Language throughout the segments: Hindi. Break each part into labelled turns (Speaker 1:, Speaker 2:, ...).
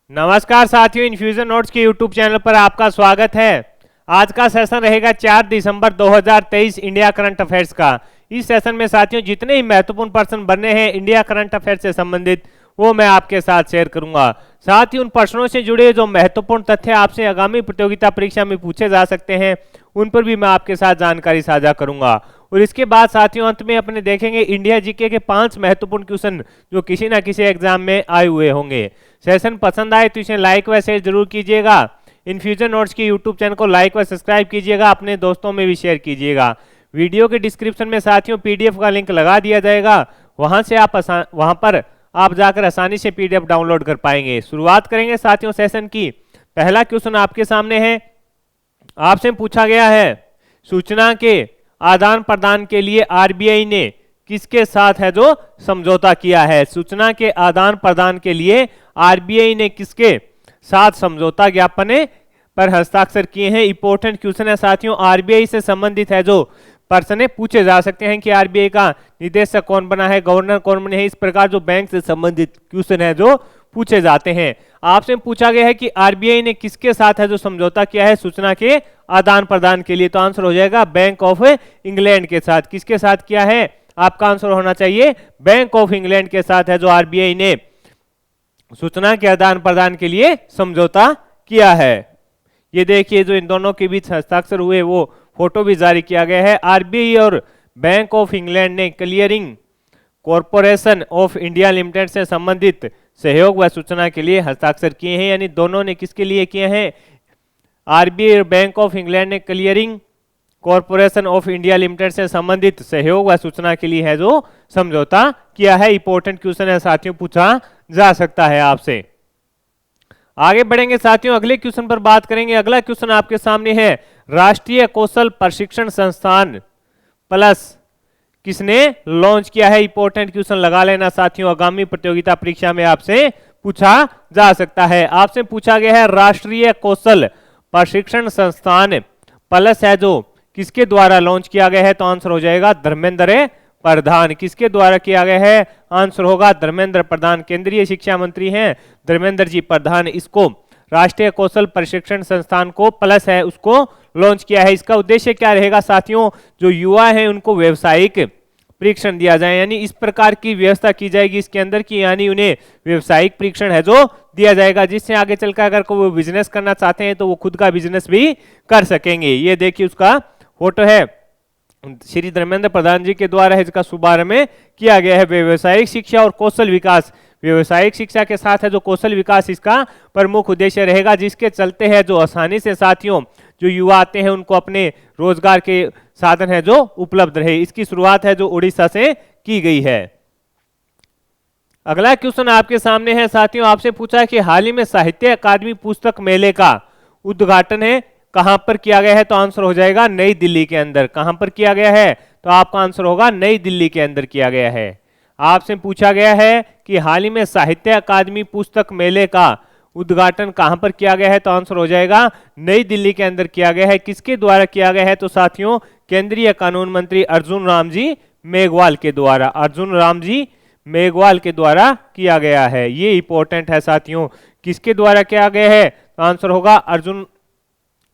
Speaker 1: नमस्कार साथियों, इन्फ्यूजन नोट्स के यूट्यूब चैनल पर आपका स्वागत है। आज का सेशन रहेगा 4 दिसंबर 2023 इंडिया करंट अफेयर्स का। इस सेशन में साथियों जितने ही महत्वपूर्ण प्रश्न बने हैं इंडिया करंट अफेयर्स से संबंधित वो मैं आपके साथ शेयर करूंगा। साथ ही उन प्रश्नों से जुड़े जो महत्वपूर्ण तथ्य आपसे आगामी प्रतियोगिता परीक्षा में पूछे जा सकते हैं उन पर भी मैं आपके साथ जानकारी साझा करूंगा। और इसके बाद साथियों अंत में अपने देखेंगे इंडिया जीके के 5 महत्वपूर्ण क्वेश्चन जो किसी ना किसी एग्जाम में आए हुए होंगे। सेशन पसंद आए तो इसे लाइक व शेयर जरूर कीजिएगा। इन्फ्यूजन नोट्स के यूट्यूब चैनल को लाइक व सब्सक्राइब कीजिएगा, अपने दोस्तों में भी शेयर कीजिएगा। वीडियो के डिस्क्रिप्शन में साथियों पीडीएफ का लिंक लगा दिया जाएगा, वहां पर आप जाकर आसानी से पीडीएफ डाउनलोड कर पाएंगे। शुरुआत करेंगे साथियों सेशन की। पहला क्वेश्चन आपके सामने है। आपसे पूछा गया है सूचना के आदान प्रदान के लिए आरबीआई ने किसके साथ है जो समझौता किया है। सूचना के आदान प्रदान के लिए आरबीआई ने किसके साथ समझौता ज्ञापन पर हस्ताक्षर किए हैं। इंपॉर्टेंट क्वेश्चन है साथियों, आरबीआई से संबंधित है जो प्रश्न पूछे जा सकते हैं कि आरबीआई का निदेशक कौन बना है, गवर्नर कौन बने हैं। इस प्रकार जो बैंक से संबंधित क्वेश्चन है जो पूछे जाते हैं। आपसे पूछा गया है कि आरबीआई ने किसके साथ है जो समझौता किया है सूचना के आदान प्रदान के लिए, तो आंसर हो जाएगा बैंक ऑफ इंग्लैंड के साथ। किसके साथ किया है, आपका आंसर होना चाहिए बैंक ऑफ इंग्लैंड के साथ है जो आरबीआई ने सूचना के आदान प्रदान के लिए समझौता किया है। ये देखिए जो इन दोनों के बीच हस्ताक्षर हुए वो फोटो भी जारी किया गया है। आरबीआई और बैंक ऑफ इंग्लैंड ने clearing corporation of India limited से संबंधित सहयोग व सूचना के लिए हस्ताक्षर किए हैं, यानी दोनों ने किसके लिए किए हैं। आरबीआई और बैंक ऑफ इंग्लैंड ने clearing corporation of India limited से संबंधित सहयोग व सूचना के लिए है जो समझौता किया है। इंपॉर्टेंट क्वेश्चन है साथियों, पूछा जा सकता है आपसे। आगे बढ़ेंगे साथियों, अगले क्वेश्चन पर बात करेंगे। अगला क्वेश्चन आपके सामने है। राष्ट्रीय कौशल प्रशिक्षण संस्थान प्लस किसने लॉन्च किया है। इंपॉर्टेंट क्वेश्चन लगा लेना साथियों, आगामी प्रतियोगिता परीक्षा में आपसे पूछा जा सकता है। आपसे पूछा गया है राष्ट्रीय कौशल प्रशिक्षण संस्थान प्लस है जो किसके द्वारा लॉन्च किया गया है, तो आंसर हो जाएगा धर्मेंद्र प्रधान। किसके द्वारा किया गया है, आंसर होगा धर्मेंद्र प्रधान। केंद्रीय शिक्षा मंत्री हैं धर्मेंद्र जी प्रधान। इसको राष्ट्रीय कौशल प्रशिक्षण संस्थान को प्लस है उसको लॉन्च किया है। इसका उद्देश्य क्या रहेगा साथियों, जो युवा हैं उनको व्यवसायिक परीक्षण दिया जाए, यानी इस प्रकार की व्यवस्था की जाएगी इसके अंदर की, यानी उन्हें व्यवसायिक परीक्षण है जो दिया जाएगा, जिससे आगे चलकर अगर वो बिजनेस करना चाहते हैं तो वो खुद का बिजनेस भी कर सकेंगे। ये देखिए उसका फोटो है, श्री धर्मेंद्र प्रधान जी के द्वारा इसका शुभारंभ किया गया है। व्यवसायिक शिक्षा और कौशल विकास, व्यवसायिक शिक्षा के साथ है जो कौशल विकास इसका प्रमुख उद्देश्य रहेगा, जिसके चलते है जो आसानी से साथियों जो युवा आते हैं उनको अपने रोजगार के साधन है जो उपलब्ध रहे। इसकी शुरुआत है जो उड़ीसा से की गई है। अगला क्वेश्चन आपके सामने है साथियों, आपसे पूछा है कि हाल ही में साहित्य अकादमी पुस्तक मेले का उद्घाटन है कहां पर किया गया है, तो आंसर हो जाएगा नई दिल्ली के अंदर। कहां पर किया गया है, तो आपका आंसर होगा नई दिल्ली के अंदर किया गया है। आपसे पूछा गया है कि हाल ही में साहित्य अकादमी पुस्तक मेले का उद्घाटन कहां पर किया गया है, तो आंसर हो जाएगा नई दिल्ली के अंदर किया गया है। किसके द्वारा किया गया है, तो साथियों केंद्रीय कानून मंत्री अर्जुन राम जी मेघवाल के द्वारा, अर्जुन राम जी मेघवाल के द्वारा किया गया है। ये इंपॉर्टेंट है साथियों, किसके द्वारा किया गया है, तो आंसर होगा अर्जुन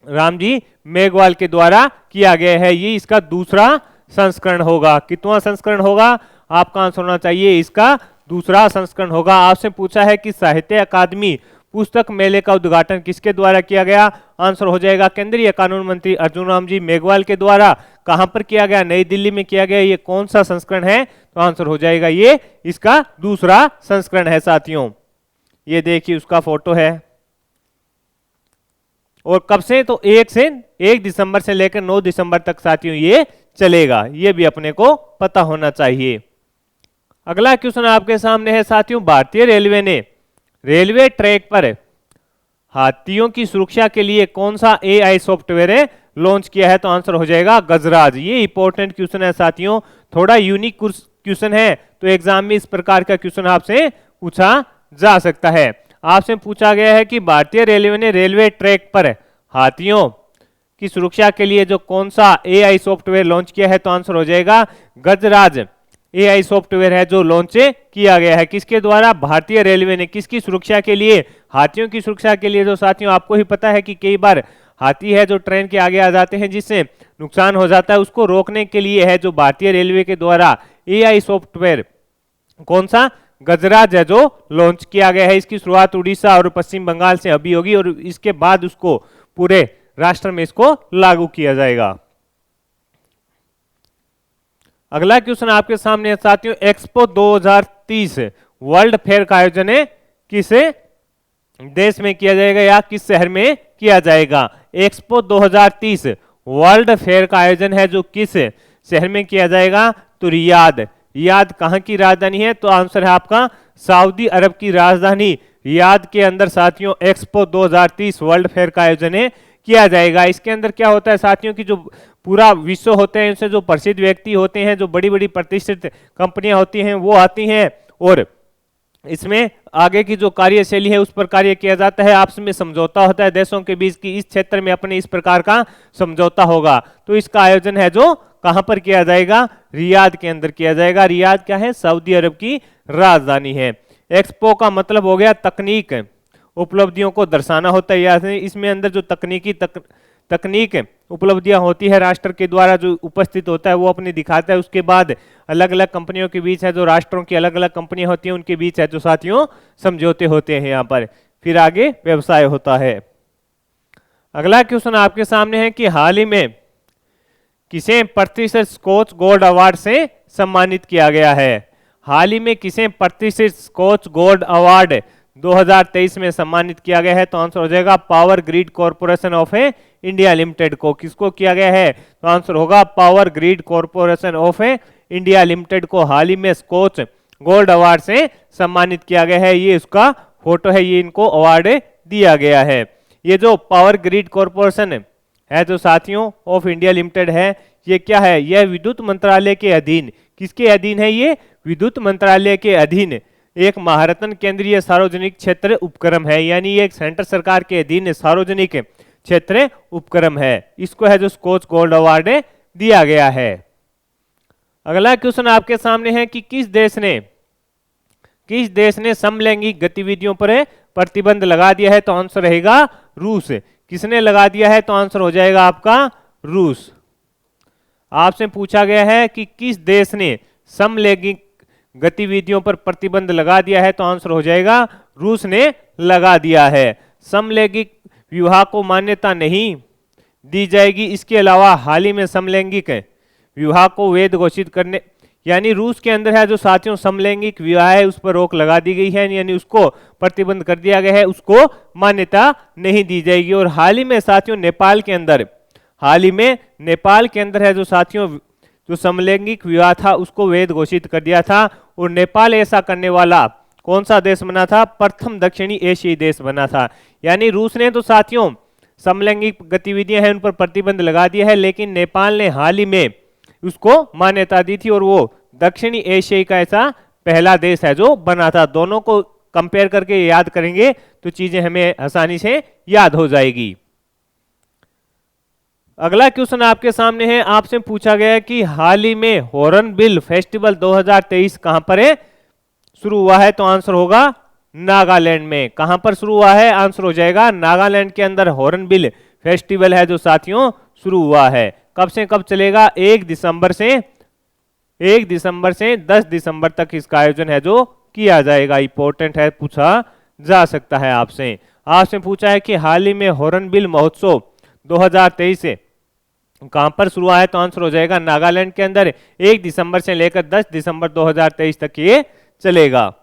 Speaker 1: राम जी मेघवाल के द्वारा किया गया है। ये इसका दूसरा संस्करण होगा। कितना संस्करण होगा, आपका आंसर होना चाहिए इसका दूसरा संस्करण होगा। आपसे पूछा है कि साहित्य अकादमी पुस्तक मेले का उद्घाटन किसके द्वारा किया गया, आंसर हो जाएगा केंद्रीय कानून मंत्री अर्जुन राम जी मेघवाल के द्वारा। कहां पर किया गया, नई दिल्ली में किया गया। ये कौन सा संस्करण है, तो आंसर हो जाएगा ये इसका दूसरा संस्करण है साथियों। ये देखिए उसका फोटो है, और कब से, तो 1 दिसंबर से लेकर 9 दिसंबर तक साथियों ये चलेगा। ये भी अपने को पता होना चाहिए। अगला क्वेश्चन आपके सामने है साथियों, भारतीय रेलवे ने रेलवे ट्रैक पर हाथियों की सुरक्षा के लिए कौन सा एआई सॉफ्टवेयर लॉन्च किया है, तो आंसर हो जाएगा गजराज। ये इंपॉर्टेंट क्वेश्चन है साथियों, थोड़ा यूनिक क्वेश्चन है, तो एग्जाम में इस प्रकार का क्वेश्चन आपसे पूछा जा सकता है। आपसे पूछा गया है कि भारतीय रेलवे ने रेलवे ट्रैक पर हाथियों की सुरक्षा के लिए जो कौन सा एआई सॉफ्टवेयर लॉन्च किया है, तो आंसर हो जाएगा गजराज एआई सॉफ्टवेयर है जो लॉन्च किया गया है। किसके द्वारा? भारतीय रेलवे ने। किसकी सुरक्षा के लिए? हाथियों की सुरक्षा के लिए। जो साथियों आपको ही पता है कि कई बार हाथी है जो ट्रेन के आगे आ जाते हैं जिससे नुकसान हो जाता है, उसको रोकने के लिए है जो भारतीय रेलवे के द्वारा एआई सॉफ्टवेयर कौन सा? गजराज है जो लॉन्च किया गया है। इसकी शुरुआत उड़ीसा और पश्चिम बंगाल से अभी होगी और इसके बाद उसको पूरे राष्ट्र में इसको लागू किया जाएगा। अगला क्वेश्चन आपके सामने है साथियों, एक्सपो 2030 वर्ल्ड फेयर का आयोजन है किस देश में किया जाएगा या किस शहर में किया जाएगा? एक्सपो 2030 वर्ल्ड फेयर का आयोजन है जो किस शहर में किया जाएगा? तो रियाद। रियाद कहां की राजधानी है? तो आंसर है आपका सऊदी अरब की राजधानी रियाद के अंदर साथियों एक्सपो 2030 वर्ल्ड फेयर का आयोजन है किया जाएगा। इसके अंदर क्या होता है साथियों की जो पूरा विश्व होते हैं उनसे जो प्रसिद्ध व्यक्ति होते हैं, जो बड़ी बड़ी प्रतिष्ठित कंपनियां होती हैं वो आती हैं और इसमें आगे की जो कार्यशैली है उस पर कार्य किया जाता है। आपस में समझौता होता है देशों के बीच की इस क्षेत्र में अपने इस प्रकार का समझौता होगा। तो इसका आयोजन है जो कहां पर किया जाएगा? रियाद के अंदर किया जाएगा। रियाद क्या है? सऊदी अरब की राजधानी है। एक्सपो का मतलब हो गया तकनीक, उपलब्धियों को दर्शाना होता है। या इसमें अंदर जो तकनीक उपलब्धियां होती है राष्ट्र के द्वारा जो उपस्थित होता है वो अपने दिखाता है। उसके बाद अलग अलग कंपनियों के बीच है जो राष्ट्रों की अलग अलग कंपनियां होती हैं उनके बीच है जो साथियों समझौते होते हैं यहाँ पर, फिर आगे व्यवसाय होता है। अगला क्वेश्चन आपके सामने है कि हाल ही में किसे प्रतिष्ठित स्कॉच गोल्ड अवार्ड से सम्मानित किया गया है? हाल ही में किसे प्रतिष्ठित स्कॉच गोल्ड अवार्ड 2023 में सम्मानित किया गया है? तो आंसर हो जाएगा power grid corporation of India limited को। किसको किया गया है? तो आंसर होगा power grid corporation of India limited को हाल ही में स्कॉच गोल्ड अवार्ड से सम्मानित किया गया है। ये उसका फोटो है, ये इनको अवार्ड दिया गया है। ये जो पावर ग्रिड कॉर्पोरेशन है जो साथियों ऑफ इंडिया लिमिटेड है, ये क्या है? यह विद्युत मंत्रालय के अधीन, किसके अधीन है? ये विद्युत मंत्रालय के अधीन एक महारत्न केंद्रीय सार्वजनिक क्षेत्र उपक्रम है, यानी ये एक सेंटर सरकार के अधीन सार्वजनिक क्षेत्र उपक्रम है। इसको है जो स्कॉच गोल्ड अवार्ड दिया गया है। अगला क्वेश्चन आपके सामने है कि किस देश ने समलैंगिक गतिविधियों पर प्रतिबंध लगा दिया है? तो आंसर रहेगा रूस। किसने लगा दिया है? तो आंसर हो जाएगा आपका रूस। आपसे पूछा गया है कि किस देश ने समलैंगिक गतिविधियों पर प्रतिबंध लगा दिया है? तो आंसर हो जाएगा रूस ने लगा दिया है। समलैंगिक विवाह को मान्यता नहीं दी जाएगी। इसके अलावा हाल ही में समलैंगिक विवाह को वैध घोषित करने, यानी रूस के अंदर है जो साथियों समलैंगिक विवाह है उस पर रोक लगा दी गई है, यानी उसको प्रतिबंध कर दिया गया है, उसको मान्यता नहीं दी जाएगी। और हाल ही में साथियों नेपाल के अंदर है जो साथियों जो समलैंगिक विवाह था उसको वैध घोषित कर दिया था। और नेपाल ऐसा करने वाला कौन सा देश बना था? प्रथम दक्षिणी एशियाई देश बना था। यानी रूस ने तो साथियों समलैंगिक गतिविधियां हैं उन पर प्रतिबंध लगा दिया है, लेकिन नेपाल ने हाल ही में उसको मान्यता दी थी और वो दक्षिणी एशियाई का ऐसा पहला देश है जो बना था। दोनों को कंपेयर करके याद करेंगे तो चीजें हमें आसानी से याद हो जाएगी। अगला क्वेश्चन आपके सामने है, आपसे पूछा गया है कि हाल ही में हॉर्नबिल फेस्टिवल 2023 कहां पर है शुरू हुआ है? तो आंसर होगा नागालैंड में। कहां पर शुरू हुआ है? आंसर हो जाएगा नागालैंड के अंदर हॉर्नबिल फेस्टिवल है जो साथियों शुरू हुआ है। कब से कब चलेगा? 1 दिसंबर से 10 दिसंबर तक इसका आयोजन है जो किया जाएगा। इंपॉर्टेंट है, पूछा जा सकता है आपसे। आपसे पूछा है कि हाल ही में हॉर्नबिल महोत्सव 2023 कहां पर शुरू हुआ है? तो आंसर हो जाएगा नागालैंड के अंदर। 1 दिसंबर से लेकर 10 दिसंबर 2023 तक ये चलेगा।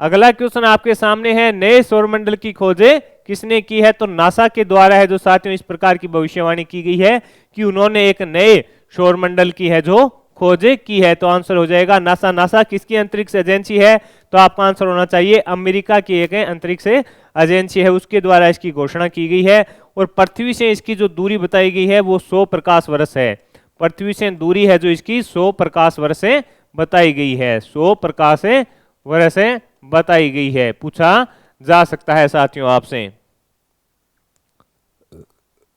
Speaker 1: अगला क्वेश्चन आपके सामने है, नए सौरमंडल की खोजें किसने की है? तो नासा के द्वारा है जो साथियों इस प्रकार की भविष्यवाणी की गई है कि उन्होंने एक नए सौरमंडल की है जो खोजें की है। तो आंसर हो जाएगा नासा। नासा किसकी अंतरिक्ष एजेंसी है? तो आपका आंसर होना चाहिए अमेरिका की एक अंतरिक्ष एजेंसी है, उसके द्वारा इसकी घोषणा की गई है। और पृथ्वी से इसकी जो दूरी बताई गई है वो 100 प्रकाश वर्ष है। पृथ्वी से दूरी है जो इसकी 100 प्रकाश वर्ष से बताई गई है। 100 प्रकाश वर्ष से बताई गई है, पूछा जा सकता है साथियों आपसे।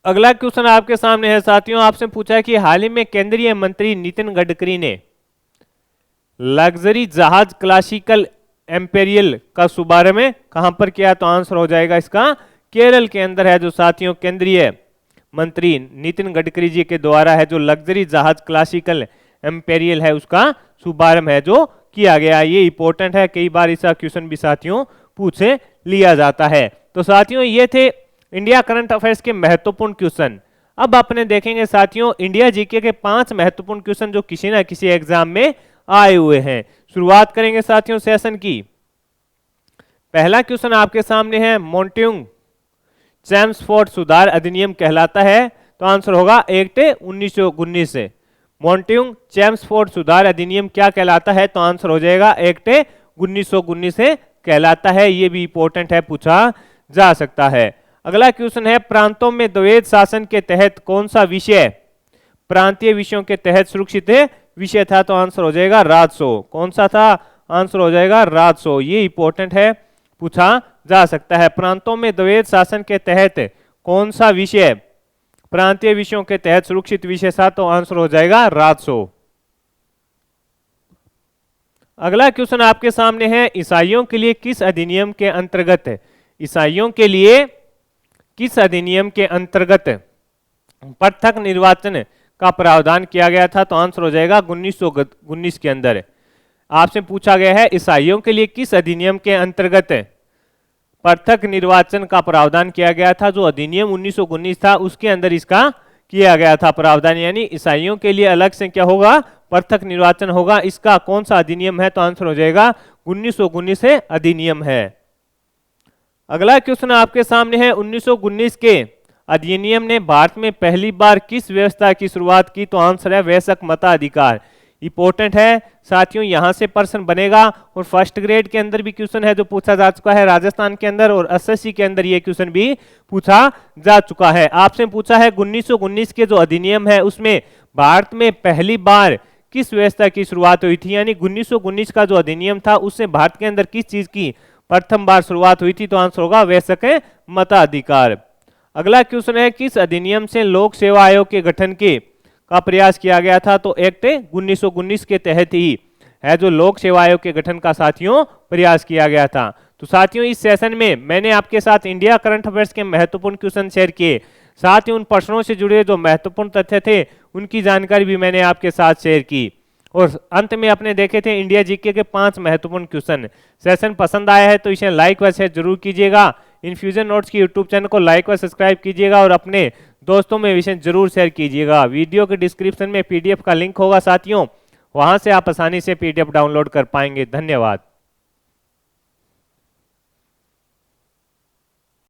Speaker 1: अगला क्वेश्चन आपके सामने है साथियों, आपसे पूछा है कि हाल ही में केंद्रीय मंत्री नितिन गडकरी ने लग्जरी जहाज क्लासिकल एम्पेरियल का शुभारंभ कहां पर किया, तो आंसर हो जाएगा इसका केरल के अंदर है जो साथियों केंद्रीय मंत्री नितिन गडकरी जी के द्वारा है जो लग्जरी जहाज क्लासिकल एम्पेरियल है उसका शुभारंभ है जो किया गया। ये इंपॉर्टेंट है, कई बार इसका क्वेश्चन भी साथियों पूछे लिया जाता है। तो साथियों ये थे इंडिया करंट अफेयर्स के महत्वपूर्ण क्वेश्चन। अब अपने देखेंगे साथियों इंडिया जीके के 5 महत्वपूर्ण क्वेश्चन जो किसी ना किसी एग्जाम में आए हुए हैं। शुरुआत करेंगे साथियों सेशन की। पहला क्वेश्चन आपके सामने है, मॉन्टेग्यू चेम्सफोर्ड सुधार अधिनियम कहलाता है, तो आंसर होगा एक्ट 1919 से। मॉन्टेग्यू चेम्सफोर्ड सुधार अधिनियम क्या कहलाता है, तो आंसर हो जाएगा एक्ट 1919 से कहलाता है। ये भी इंपॉर्टेंट है, पूछा जा सकता है। अगला क्वेश्चन है, प्रांतों में द्वैध शासन के तहत कौन सा विषय प्रांतीय विषयों के तहत सुरक्षित विषय था, तो आंसर हो जाएगा राजस्व। कौन सा था, आंसर हो जाएगा राजस्व। ये इंपॉर्टेंट है, पूछा जा सकता है। प्रांतों में द्वैध शासन के तहत कौन सा विषय प्रांतीय विषयों के तहत सुरक्षित विषय था, तो आंसर हो जाएगा राजस्व। अगला क्वेश्चन आपके सामने है, ईसाइयों के लिए किस अधिनियम के अंतर्गत ईसाइयों के लिए किस अधिनियम के अंतर्गत पृथक निर्वाचन का प्रावधान किया गया था, तो आंसर हो जाएगा 1919 के अंदर। आपसे पूछा गया है ईसाइयों के लिए किस अधिनियम के अंतर्गत पृथक निर्वाचन का प्रावधान किया गया था। जो अधिनियम 1919 था उसके अंदर इसका किया गया था प्रावधान, यानी ईसाइयों के लिए अलग से क्या होगा, पृथक निर्वाचन होगा। इसका कौन सा अधिनियम है, तो आंसर हो जाएगा 1919 से अधिनियम है। अगला क्वेश्चन आपके सामने है, 1919 के अधिनियम ने भारत में पहली बार किस व्यवस्था की शुरुआत की, तो आंसर है वयस्क मताधिकार। इंपॉर्टेंट है साथियों, यहां से प्रश्न बनेगा और फर्स्ट ग्रेड के अंदर भी क्वेश्चन है जो पूछा जा चुका है राजस्थान के अंदर, और एसएससी के अंदर ये क्वेश्चन भी पूछा जा चुका है। आपसे पूछा है 1919 के जो अधिनियम है उसमें भारत में पहली बार किस व्यवस्था की शुरुआत हुई थी, यानी 1919 का जो अधिनियम था उससे भारत के अंदर किस चीज की प्रथम बार शुरुआत हुई थी, तो आंसर होगा वयस्क मताधिकार। अगला क्वेश्चन है, किस अधिनियम से लोक सेवा आयोग के गठन का प्रयास किया गया था, तो एक्ट 1919 के तहत ही है जो लोक सेवा आयोग के गठन का साथियों प्रयास किया गया था। तो साथियों इस सेशन में मैंने आपके साथ इंडिया करंट अफेयर्स के महत्वपूर्ण क्वेश्चन शेयर किए, साथ ही उन प्रश्नों से जुड़े जो महत्वपूर्ण तथ्य थे उनकी जानकारी भी मैंने आपके साथ शेयर की, और अंत में अपने देखे थे इंडिया जीके के 5 महत्वपूर्ण क्वेश्चन। सेशन पसंद आया है तो इसे लाइक व शेयर जरूर कीजिएगा। इन्फ्यूजन नोट्स की यूट्यूब चैनल को लाइक व सब्सक्राइब कीजिएगा और अपने दोस्तों में विषय जरूर शेयर कीजिएगा। वीडियो के डिस्क्रिप्शन में पीडीएफ का लिंक होगा साथियों, वहां से आप आसानी से पीडीएफ डाउनलोड कर पाएंगे। धन्यवाद।